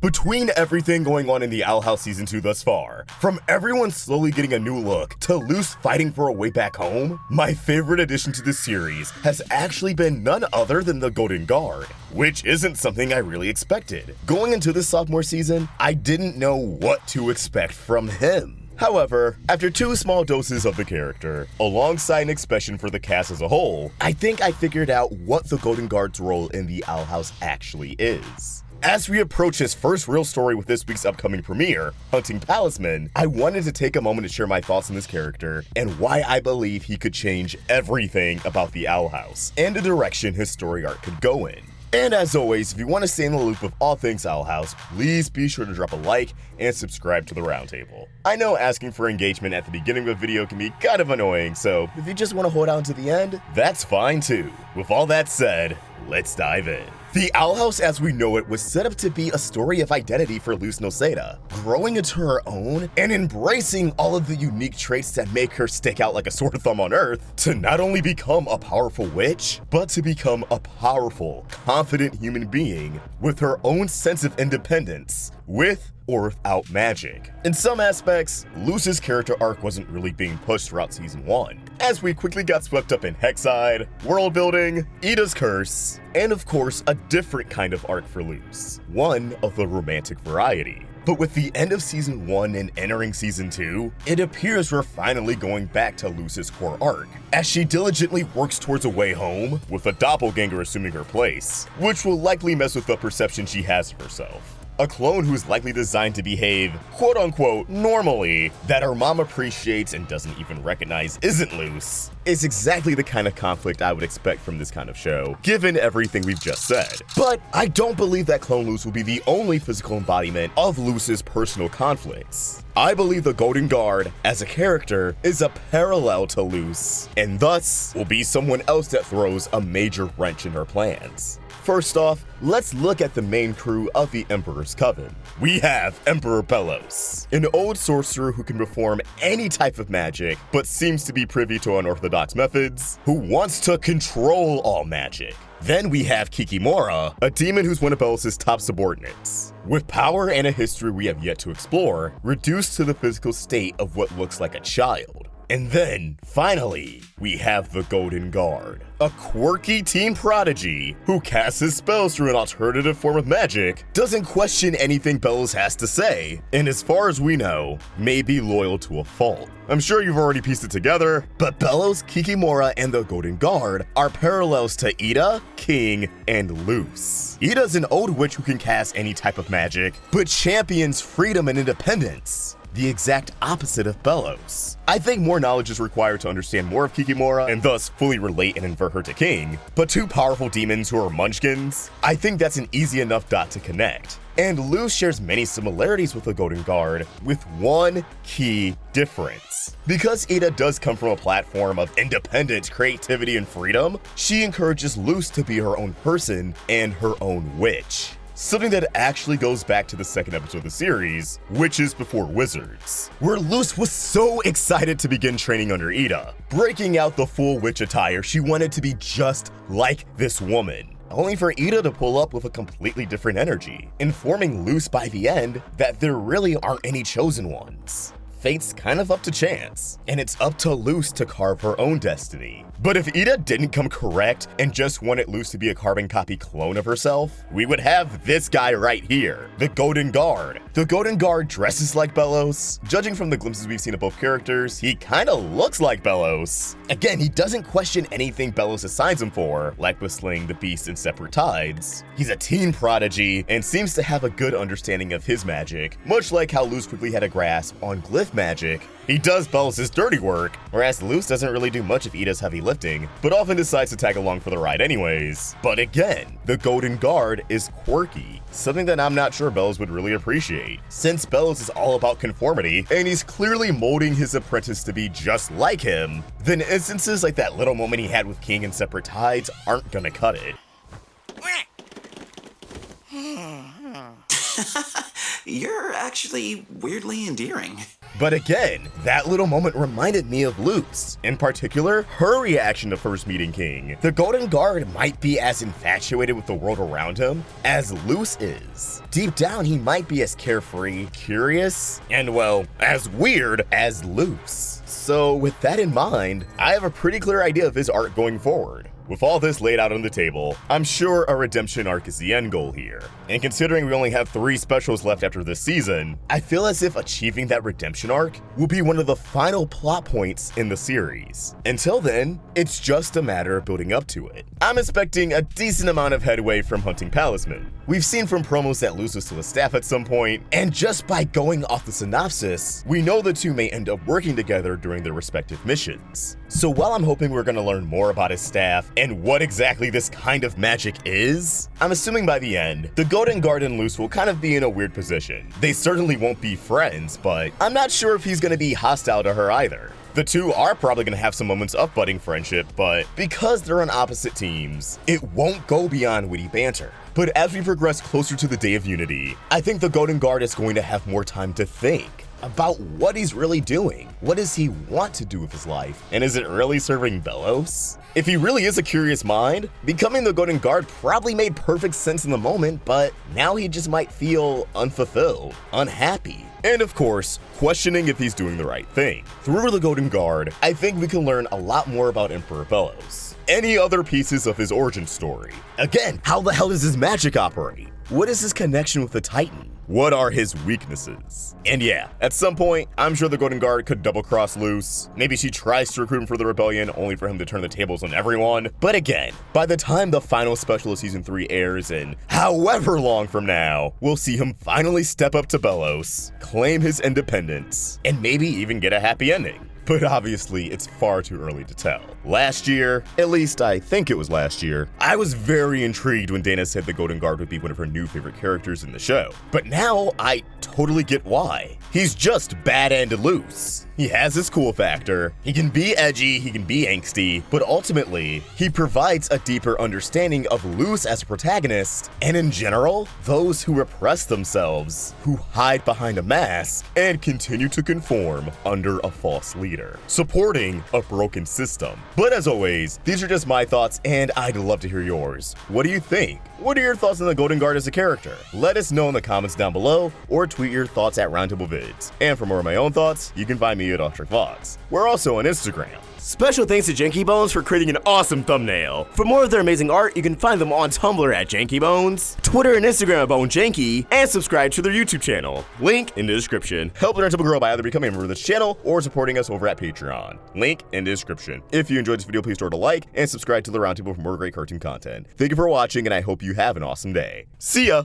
Between everything going on in the Owl House Season 2 thus far, from everyone slowly getting a new look to Luz fighting for a way back home, my favorite addition to this series has actually been none other than the Golden Guard, which isn't something I really expected. Going into this sophomore season, I didn't know what to expect from him. However, after 2 small doses of the character, alongside an expression for the cast as a whole, I think I figured out what the Golden Guard's role in the Owl House actually is. As we approach his first real story with this week's upcoming premiere, Hunting Palisman, I wanted to take a moment to share my thoughts on this character and why I believe he could change everything about the Owl House and the direction his story arc could go in. And as always, if you want to stay in the loop of all things Owl House, please be sure to drop a like and subscribe to the Roundtable. I know asking for engagement at the beginning of a video can be kind of annoying, so if you just want to hold out to the end, that's fine too. With all that said, let's dive in. The Owl House as we know it was set up to be a story of identity for Luz Noceda, growing into her own and embracing all of the unique traits that make her stick out like a sore thumb on Earth, to not only become a powerful witch, but to become a powerful, confident human being with her own sense of independence, with or without magic. In some aspects, Luz's character arc wasn't really being pushed throughout Season 1, as we quickly got swept up in Hexside, world building, Ida's curse, and of course a different kind of arc for Luz, one of the romantic variety. But with the end of Season 1 and entering Season 2, it appears we're finally going back to Luz's core arc, as she diligently works towards a way home, with a doppelganger assuming her place, which will likely mess with the perception she has of herself. A clone who's likely designed to behave, quote-unquote, normally, that her mom appreciates and doesn't even recognize isn't Luz, is exactly the kind of conflict I would expect from this kind of show, given everything we've just said. But I don't believe that clone Luz will be the only physical embodiment of Luz's personal conflicts. I believe the Golden Guard, as a character, is a parallel to Luz, and thus will be someone else that throws a major wrench in her plans. First off, let's look at the main crew of the Emperor's Coven. We have Emperor Belos, an old sorcerer who can perform any type of magic, but seems to be privy to unorthodox methods, who wants to control all magic. Then we have Kikimora, a demon who's one of Belos' top subordinates, with power and a history we have yet to explore, reduced to the physical state of what looks like a child. And then, finally, we have the Golden Guard, a quirky teen prodigy who casts his spells through an alternative form of magic, doesn't question anything Belos has to say, and as far as we know, may be loyal to a fault. I'm sure you've already pieced it together, but Belos, Kikimora, and the Golden Guard are parallels to Ida, King, and Luz. Ida's an old witch who can cast any type of magic, but champions freedom and independence, the exact opposite of Belos. I think more knowledge is required to understand more of Kikimora and thus fully relate and invert her to King, but 2 powerful demons who are munchkins, I think that's an easy enough dot to connect. And Luz shares many similarities with the Golden Guard, with one key difference. Because Ida does come from a platform of independence, creativity, and freedom, she encourages Luz to be her own person and her own witch. Something that actually goes back to the second episode of the series, Witches Before Wizards, where Luz was so excited to begin training under Ida, breaking out the full witch attire she wanted to be just like this woman, only for Ida to pull up with a completely different energy, informing Luz by the end that there really aren't any chosen ones. Fate's kind of up to chance, and it's up to Luz to carve her own destiny. But if Ida didn't come correct and just wanted Luz to be a carbon copy clone of herself, we would have this guy right here, the Golden Guard. The Golden Guard dresses like Belos. Judging from the glimpses we've seen of both characters, he kinda looks like Belos. Again, he doesn't question anything Belos assigns him for, like with slaying the beast in separate tides. He's a teen prodigy and seems to have a good understanding of his magic, much like how Luz quickly had a grasp on glyph magic. He does Belos' dirty work, whereas Luz doesn't really do much of Ida's heavy lifting, but often decides to tag along for the ride anyways. But again, the Golden Guard is quirky, something that I'm not sure Belos would really appreciate, since Belos is all about conformity, and he's clearly molding his apprentice to be just like him, then instances like that little moment he had with King in Separate Tides aren't gonna cut it. You're actually weirdly endearing. But again, that little moment reminded me of Luz. In particular, her reaction to first meeting King. The Golden Guard might be as infatuated with the world around him as Luz is. Deep down, he might be as carefree, curious, and well, as weird as Luz. So with that in mind, I have a pretty clear idea of his arc going forward. With all this laid out on the table, I'm sure a redemption arc is the end goal here. And considering we only have 3 specials left after this season, I feel as if achieving that redemption arc will be one of the final plot points in the series. Until then, it's just a matter of building up to it. I'm expecting a decent amount of headway from hunting Palisman. We've seen from promos that Luz was still a staff at some point, and just by going off the synopsis, we know the two may end up working together during their respective missions. So while I'm hoping we're gonna learn more about his staff and what exactly this kind of magic is, I'm assuming by the end, the Golden Guard and Luz will kind of be in a weird position. They certainly won't be friends, but I'm not sure if he's gonna be hostile to her either. The two are probably going to have some moments of budding friendship, but because they're on opposite teams, it won't go beyond witty banter. But as we progress closer to the Day of Unity, I think the Golden Guard is going to have more time to think about what he's really doing. What does he want to do with his life? And is it really serving Belos? If he really is a curious mind, becoming the Golden Guard probably made perfect sense in the moment, but now he just might feel unfulfilled, unhappy. And of course, questioning if he's doing the right thing. Through the Golden Guard, I think we can learn a lot more about Emperor Belos. Any other pieces of his origin story? Again, how the hell does his magic operate? What is his connection with the Titan? What are his weaknesses? And yeah, at some point, I'm sure the Golden Guard could double-cross Luz. Maybe she tries to recruit him for the rebellion, only for him to turn the tables on everyone. But again, by the time the final special of Season 3 airs in however long from now, we'll see him finally step up to Belos, claim his independence, and maybe even get a happy ending. But obviously, it's far too early to tell. Last year, at least I think it was last year, I was very intrigued when Dana said the Golden Guard would be one of her new favorite characters in the show. But now, I totally get why. He's just bad and loose. He has his cool factor, he can be edgy, he can be angsty, but ultimately, he provides a deeper understanding of Luz as a protagonist, and in general, those who repress themselves, who hide behind a mask, and continue to conform under a false leader, supporting a broken system. But as always, these are just my thoughts, and I'd love to hear yours. What do you think? What are your thoughts on the Golden Guard as a character? Let us know in the comments down below, or tweet your thoughts at Roundtable Vids. And for more of my own thoughts, you can find me at OffTrickVox. We're also on Instagram. Special thanks to JANKYBONES for creating an awesome thumbnail. For more of their amazing art, you can find them on Tumblr at JANKYBONES, Twitter and Instagram at BoneJanky, and subscribe to their YouTube channel. Link in the description. Help the Roundtable grow by either becoming a member of this channel or supporting us over at Patreon. Link in the description. If you enjoyed this video, please throw it a like and subscribe to the Roundtable for more great cartoon content. Thank you for watching, and I hope you have an awesome day. See ya!